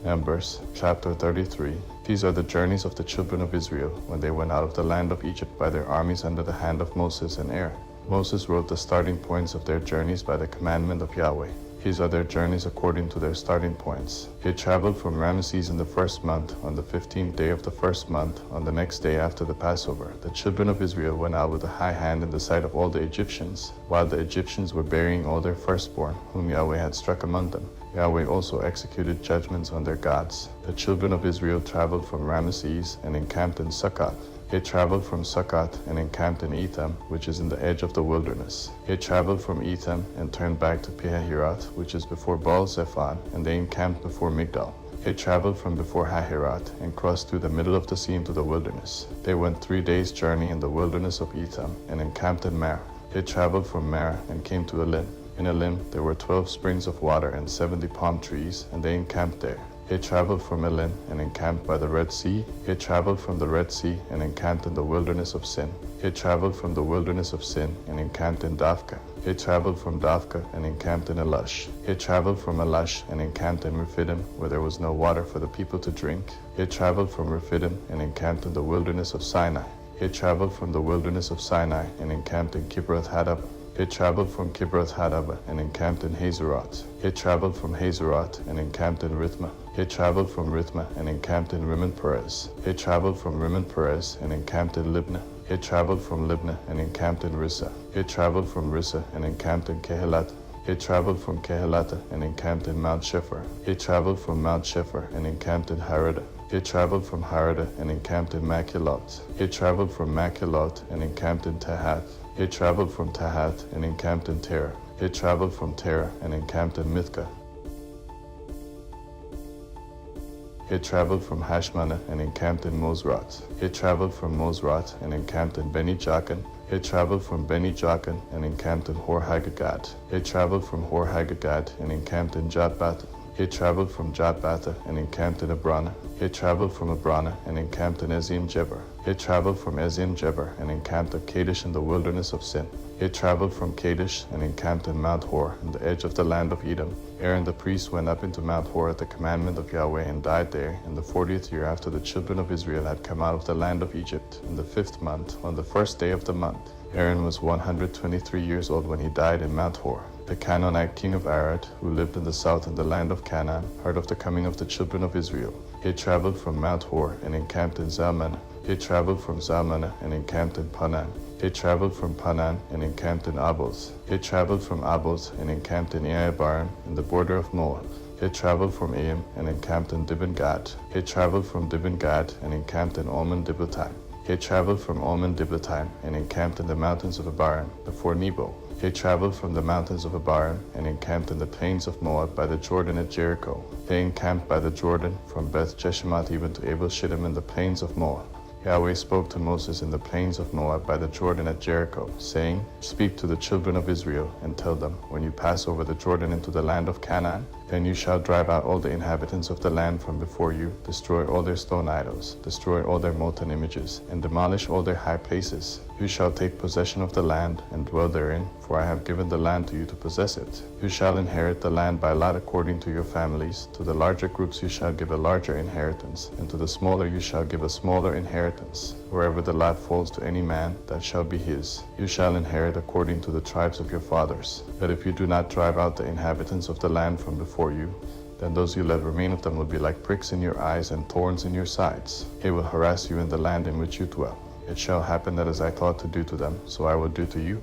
Numbers chapter 33. These are the journeys of the children of Israel when they went out of the land of Egypt by their armies under the hand of Moses and Aaron. Moses wrote the starting points of their journeys by the commandment of Yahweh. These are their journeys according to their starting points. They traveled from Ramesses in the first month, on the 15th day of the first month, on the next day after the Passover. The children of Israel went out with a high hand in the sight of all the Egyptians, while the Egyptians were burying all their firstborn, whom Yahweh had struck among them. Yahweh also executed judgments on their gods. The children of Israel traveled from Ramesses and encamped in Succoth. They traveled from Succoth and encamped in Etham, which is in the edge of the wilderness. They traveled from Etham and turned back to Pihahiroth, which is before Baal-Zephon, and they encamped before Migdal. They traveled from before Hahiroth and crossed through the middle of the sea into the wilderness. They went 3 days' journey in the wilderness of Etham and encamped in Marah. They traveled from Marah and came to Elim. In Elim there were 12 springs of water and 70 palm trees, and they encamped there. They traveled from Elim and encamped by the Red Sea. They traveled from the Red Sea and encamped in the wilderness of Sin. They traveled from the wilderness of Sin and encamped in Dafka. They traveled from Dafka and encamped in Elash. They traveled from Elash and encamped in Rephidim, where there was no water for the people to drink. They traveled from Rephidim and encamped in the wilderness of Sinai. They traveled from the wilderness of Sinai and encamped in Kibroth-Hattaavah. They traveled from Kibroth-Hattaavah and encamped in Hazeroth. They traveled from Hazeroth and encamped in Rithmah. They traveled from Rithmah and encamped in Rimmon-Perez. They traveled from Rimmon-Perez and encamped in Libnah. They traveled from Libnah and encamped in Rissah. They traveled from Rissah and encamped in Kehelatha. They traveled from Kehelatha and encamped in Mount Shephar. They traveled from Mount Shephar and encamped in Haradah. They traveled from Haradah and encamped in Makhelot. They traveled from Makhelot and encamped in Tahath. They traveled from Tahath and encamped in Terah. They traveled from Terah and encamped in Mithkah. They traveled from Hashmanah and encamped in Mosrath. They traveled from Mosrath and encamped in Beni Jaakan. They traveled from Beni Jaakan and encamped in Hor-Haggagad. They traveled from Hor-Haggagad and encamped in Jotbathah. They traveled from Jotbathah and encamped in Abranah. They traveled from Abranah and encamped in Ezim-Geber. They traveled from Ezim-Geber and encamped at Kadesh in the wilderness of Sin. They traveled from Kadesh and encamped in Mount Hor, in the edge of the land of Edom. Aaron the priest went up into Mount Hor at the commandment of Yahweh and died there in the 40th year after the children of Israel had come out of the land of Egypt, in the 5th month, on the 1st day of the month. Aaron was 123 years old when he died in Mount Hor. The Canaanite king of Arad, who lived in the south in the land of Canaan, heard of the coming of the children of Israel. He traveled from Mount Hor and encamped in Zalmanah. He traveled from Zalmanah and encamped in Panan. They traveled from Panan and encamped in Aboz. They traveled from Aboz and encamped in Iyeabarim, in the border of Moab. They traveled from Aim and encamped in Dibon-Gad. They traveled from Dibon-Gad and encamped in Almon-Diblathaim. They traveled from Almon-Diblathaim and encamped in the mountains of Abarim, before Nebo. They traveled from the mountains of Abarim and encamped in the plains of Moab by the Jordan at Jericho. They encamped by the Jordan from Beth Jeshimoth even to Abel-Shittim in the plains of Moab. Yahweh spoke to Moses in the plains of Moab by the Jordan at Jericho, saying, "Speak to the children of Israel and tell them, when you pass over the Jordan into the land of Canaan, then you shall drive out all the inhabitants of the land from before you, destroy all their stone idols, destroy all their molten images, and demolish all their high places. You shall take possession of the land and dwell therein, for I have given the land to you to possess it. You shall inherit the land by lot according to your families. To the larger groups you shall give a larger inheritance, and to the smaller you shall give a smaller inheritance. Wherever the lot falls to any man, that shall be his. You shall inherit according to the tribes of your fathers. But if you do not drive out the inhabitants of the land from before you, then those you let remain of them will be like pricks in your eyes and thorns in your sides. They will harass you in the land in which you dwell. It shall happen that as I thought to do to them, so I will do to you.